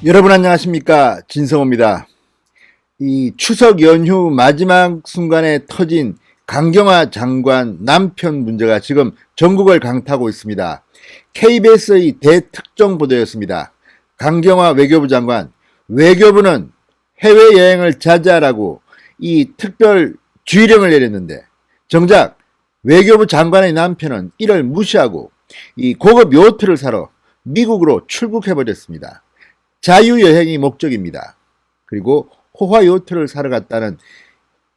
여러분 안녕하십니까, 진성호입니다. 이 추석 연휴 마지막 순간에 터진 강경화 장관 남편 문제가 지금 전국을 강타하고 있습니다. KBS의 대특정 보도였습니다. 강경화 외교부 장관, 외교부는 해외여행을 자제하라고 이 특별 주의령을 내렸는데, 정작 외교부 장관의 남편은 이를 무시하고 이 고급 요트를 사러 미국으로 출국해버렸습니다. 자유여행이 목적입니다. 그리고 호화 요트를 사러 갔다는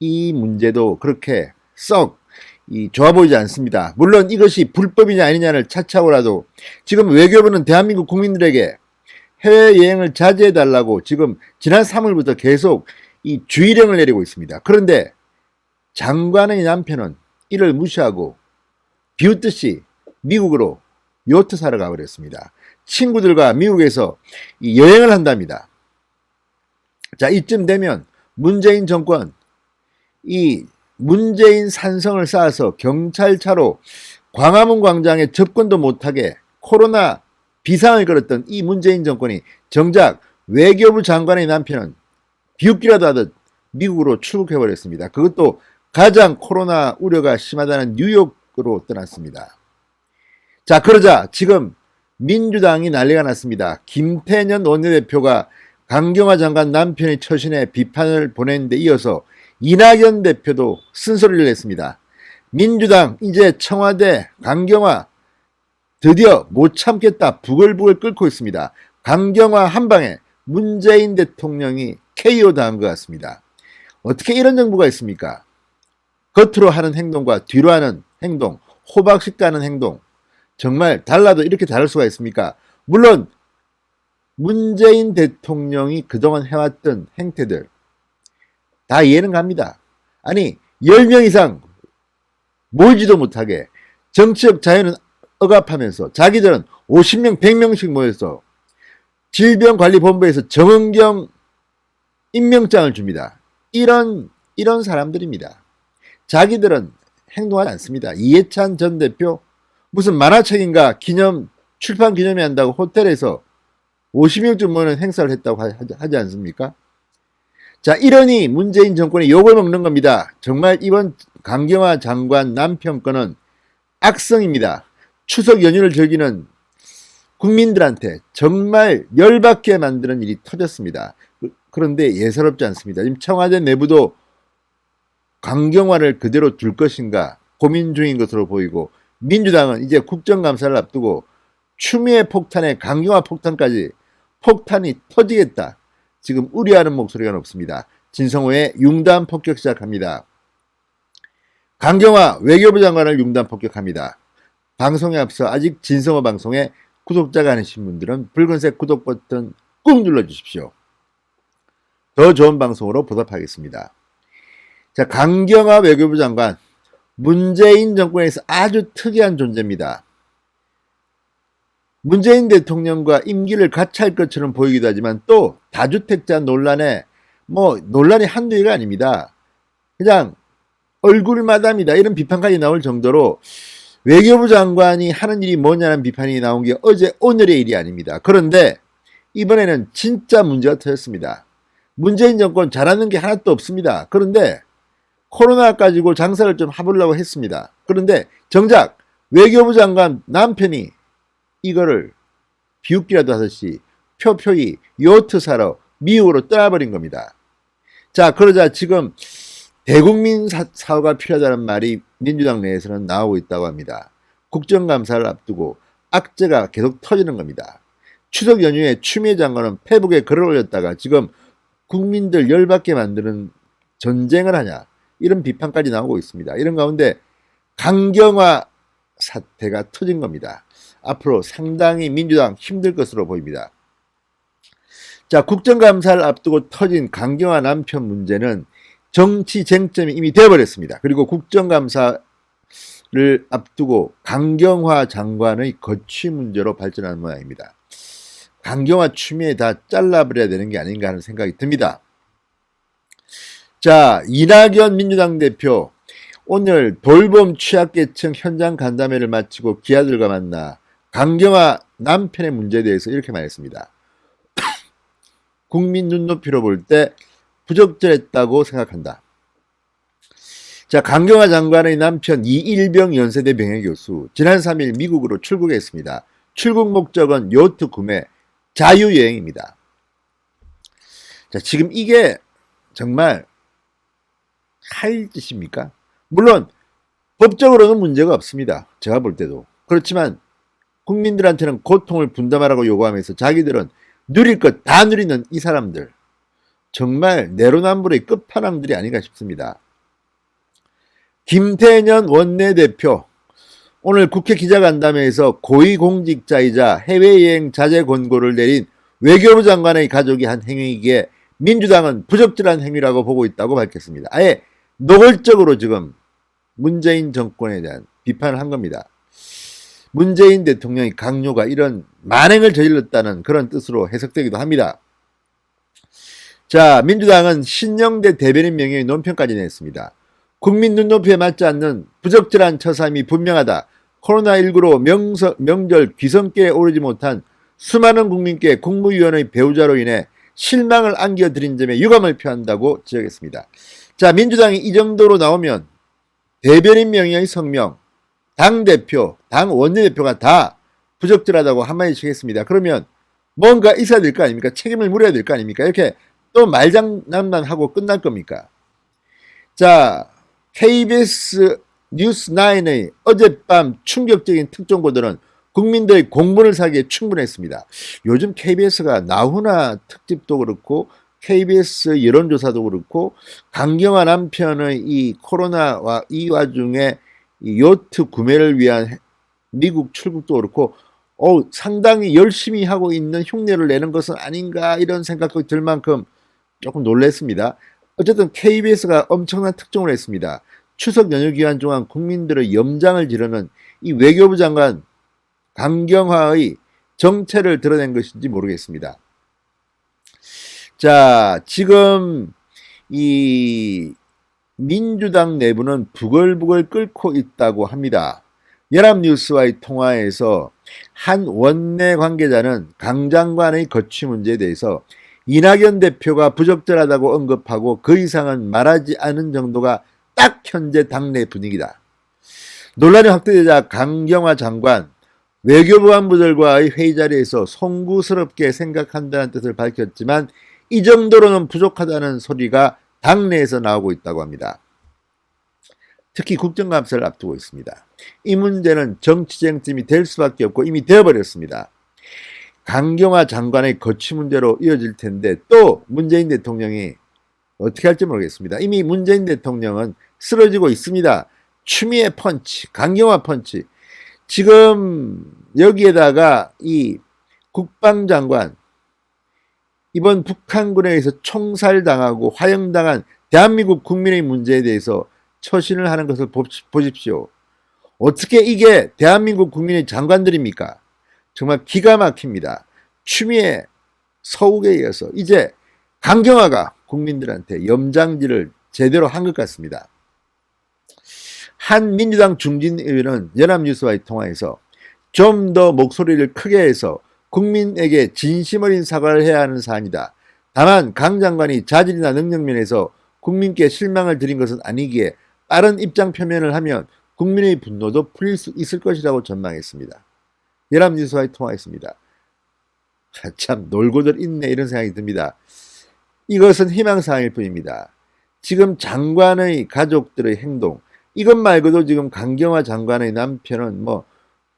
이 문제도 그렇게 썩 좋아 보이지 않습니다. 물론 이것이 불법이냐 아니냐를 차치하고라도 지금 외교부는 대한민국 국민들에게 해외여행을 자제해달라고 지금 지난 3월부터 계속 이 주의령을 내리고 있습니다. 그런데 장관의 남편은 이를 무시하고 비웃듯이 미국으로 요트 사러 가버렸습니다. 친구들과 미국에서 여행을 한답니다. 자, 이쯤 되면 문재인 정권, 이 문재인 산성을 쌓아서 경찰차로 광화문 광장에 접근도 못하게 코로나 비상을 걸었던 이 문재인 정권이 정작 외교부 장관의 남편은 비웃기라도 하듯 미국으로 출국해버렸습니다. 그것도 가장 코로나 우려가 심하다는 뉴욕으로 떠났습니다. 자, 그러자 지금 민주당이 난리가 났습니다. 김태년 원내대표가 강경화 장관 남편의 처신에 비판을 보냈는데 이어서 이낙연 대표도 쓴소리를 냈습니다. 민주당 이제 청와대 강경화 드디어 못 참겠다 부글부글 끓고 있습니다. 강경화 한 방에 문재인 대통령이 KO 당한 것 같습니다. 어떻게 이런 정부가 있습니까? 겉으로 하는 행동과 뒤로 하는 행동, 호박식 가는 행동, 정말 달라도 이렇게 다를 수가 있습니까? 물론 문재인 대통령이 그동안 해왔던 행태들 다 이해는 갑니다. 아니 10명 이상 모이지도 못하게 정치적 자유는 억압하면서 자기들은 50명 100명씩 모여서 질병관리본부에서 정은경 임명장을 줍니다. 이런 사람들입니다. 자기들은 행동하지 않습니다. 이해찬 전 대표 무슨 만화책인가 출판 기념회 한다고 호텔에서 50명쯤 모이는 행사를 했다고 하지 않습니까? 자, 이러니 문재인 정권이 욕을 먹는 겁니다. 정말 이번 강경화 장관 남편 건은 악성입니다. 추석 연휴를 즐기는 국민들한테 정말 열받게 만드는 일이 터졌습니다. 그런데 예사롭지 않습니다. 지금 청와대 내부도 강경화를 그대로 둘 것인가 고민 중인 것으로 보이고, 민주당은 이제 국정감사를 앞두고 추미애 폭탄에 강경화 폭탄까지 폭탄이 터지겠다, 지금 우려하는 목소리가 높습니다. 진성호의 융단 폭격 시작합니다. 강경화 외교부 장관을 융단 폭격합니다. 방송에 앞서 아직 진성호 방송에 구독자가 아니신 분들은 붉은색 구독 버튼 꾹 눌러주십시오. 더 좋은 방송으로 보답하겠습니다. 자, 강경화 외교부 장관, 문재인 정권에서 아주 특이한 존재입니다. 문재인 대통령과 임기를 같이 할 것처럼 보이기도 하지만 또 다주택자 논란에 논란이 한두 개가 아닙니다. 그냥 얼굴마담이다 이런 비판까지 나올 정도로 외교부 장관이 하는 일이 뭐냐는 비판이 나온 게 어제 오늘의 일이 아닙니다. 그런데 이번에는 진짜 문제가 터졌습니다. 문재인 정권 잘하는 게 하나도 없습니다. 그런데 코로나 가지고 장사를 좀 해보려고 했습니다. 그런데 정작 외교부 장관 남편이 이거를 비웃기라도 하듯이 표표히 요트 사러 미국으로 떠나버린 겁니다. 자, 그러자 지금 대국민 사과가 필요하다는 말이 민주당 내에서는 나오고 있다고 합니다. 국정감사를 앞두고 악재가 계속 터지는 겁니다. 추석 연휴에 추미애 장관은 페북에 글을 올렸다가 지금 국민들 열받게 만드는 전쟁을 하냐, 이런 비판까지 나오고 있습니다. 이런 가운데 강경화 사태가 터진 겁니다. 앞으로 상당히 민주당 힘들 것으로 보입니다. 자, 국정감사를 앞두고 터진 강경화 남편 문제는 정치 쟁점이 이미 되어버렸습니다. 그리고 국정감사를 앞두고 강경화 장관의 거취 문제로 발전하는 모양입니다. 강경화 추미애 다 잘라버려야 되는 게 아닌가 하는 생각이 듭니다. 자, 이낙연 민주당 대표 오늘 돌봄 취약계층 현장 간담회를 마치고 기자들과 만나 강경화 남편의 문제에 대해서 이렇게 말했습니다. 국민 눈높이로 볼 때 부적절했다고 생각한다. 자, 강경화 장관의 남편 이일병 연세대 명예교수 지난 3일 미국으로 출국했습니다. 출국 목적은 요트 구매, 자유여행입니다. 자, 지금 이게 정말 할 짓입니까? 물론 법적으로는 문제가 없습니다. 제가 볼 때도. 그렇지만 국민들한테는 고통을 분담하라고 요구하면서 자기들은 누릴 것 다 누리는 이 사람들, 정말 내로남불의 끝판왕들이 아닌가 싶습니다. 김태년 원내대표 오늘 국회 기자간담회에서 고위공직자이자 해외여행 자제 권고를 내린 외교부 장관의 가족이 한 행위이기에 민주당은 부적절한 행위라고 보고 있다고 밝혔습니다. 아예 노골적으로 지금 문재인 정권에 대한 비판을 한 겁니다. 문재인 대통령의 강요가 이런 만행을 저질렀다는 그런 뜻으로 해석되기도 합니다. 자, 민주당은 신영대 대변인 명예의 논평까지 냈습니다. 국민 눈높이에 맞지 않는 부적절한 처사임이 분명하다. 코로나19로 명절 귀성길에 오르지 못한 수많은 국민께 국무위원의 배우자로 인해 실망을 안겨드린 점에 유감을 표한다고 지적했습니다. 자, 민주당이 이 정도로 나오면 대변인 명예의 성명, 당대표, 당 원내대표가 다 부적절하다고 한마디씩 했습니다. 그러면 뭔가 있어야 될 거 아닙니까? 책임을 물어야 될 거 아닙니까? 이렇게 또 말장난만 하고 끝날 겁니까? 자, KBS 뉴스9의 어젯밤 충격적인 특종 보도는 국민들의 공분을 사기에 충분했습니다. 요즘 KBS가 나훈아 특집도 그렇고 KBS 여론조사도 그렇고 강경화 남편의 이 코로나와 이 와중에 이 요트 구매를 위한 미국 출국도 그렇고 상당히 열심히 하고 있는 흉내를 내는 것은 아닌가 이런 생각도 들 만큼 조금 놀랐습니다. 어쨌든 KBS가 엄청난 특종을 했습니다. 추석 연휴 기간 동안 국민들의 염장을 지르는 이 외교부 장관 강경화의 정체를 드러낸 것인지 모르겠습니다. 자, 지금 이 민주당 내부는 부글부글 끓고 있다고 합니다. 연합뉴스와의 통화에서 한 원내 관계자는 강 장관의 거취 문제에 대해서 이낙연 대표가 부적절하다고 언급하고 그 이상은 말하지 않은 정도가 딱 현재 당내 분위기다. 논란이 확대되자 강경화 장관 외교부 간부들과의 회의 자리에서 송구스럽게 생각한다는 뜻을 밝혔지만 이 정도로는 부족하다는 소리가 당내에서 나오고 있다고 합니다. 특히 국정감사를 앞두고 있습니다. 이 문제는 정치쟁점이 될 수밖에 없고 이미 되어버렸습니다. 강경화 장관의 거취 문제로 이어질 텐데 또 문재인 대통령이 어떻게 할지 모르겠습니다. 이미 문재인 대통령은 쓰러지고 있습니다. 추미애 펀치, 강경화 펀치. 지금 여기에다가 이 국방장관 이번 북한군에 의해서 총살당하고 화형당한 대한민국 국민의 문제에 대해서 처신을 하는 것을 보십시오. 어떻게 이게 대한민국 국민의 장관들입니까? 정말 기가 막힙니다. 추미애 서욱에 이어서 이제 강경화가 국민들한테 염장질을 제대로 한 것 같습니다. 한 민주당 중진 의원은 연합뉴스와의 통화에서 좀 더 목소리를 크게 해서 국민에게 진심 어린 사과를 해야 하는 사안이다. 다만 강 장관이 자질이나 능력면에서 국민께 실망을 드린 것은 아니기에 빠른 입장 표명을 하면 국민의 분노도 풀릴 수 있을 것이라고 전망했습니다. 연합뉴스와의 통화했습니다. 참 놀고들 있네 이런 생각이 듭니다. 이것은 희망사항일 뿐입니다. 지금 장관의 가족들의 행동 이것 말고도 지금 강경화 장관의 남편은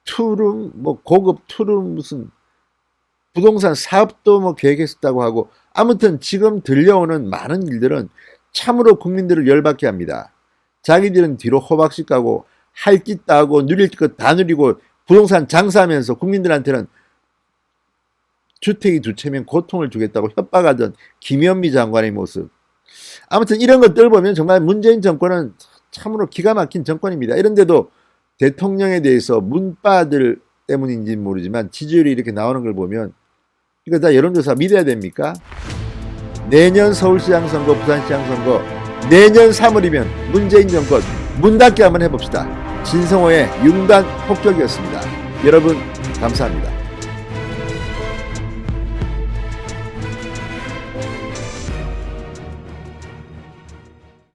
투룸 고급 투룸 무슨 부동산 사업도 계획했었다고 하고 아무튼 지금 들려오는 많은 일들은 참으로 국민들을 열받게 합니다. 자기들은 뒤로 호박씩 가고 할 짓도 하고 누릴 것 다 누리고 부동산 장사하면서 국민들한테는 주택이 두 채면 고통을 주겠다고 협박하던 김현미 장관의 모습. 아무튼 이런 것들 보면 정말 문재인 정권은 참으로 기가 막힌 정권입니다. 이런데도 대통령에 대해서 문바들 때문인지 모르지만 지지율이 이렇게 나오는 걸 보면 이거 다 여론조사 믿어야 됩니까? 내년 서울시장 선거, 부산시장 선거 내년 3월이면 문재인 정권 문 닫기 한번 해봅시다. 진성호의 융단 폭격이었습니다. 여러분 감사합니다.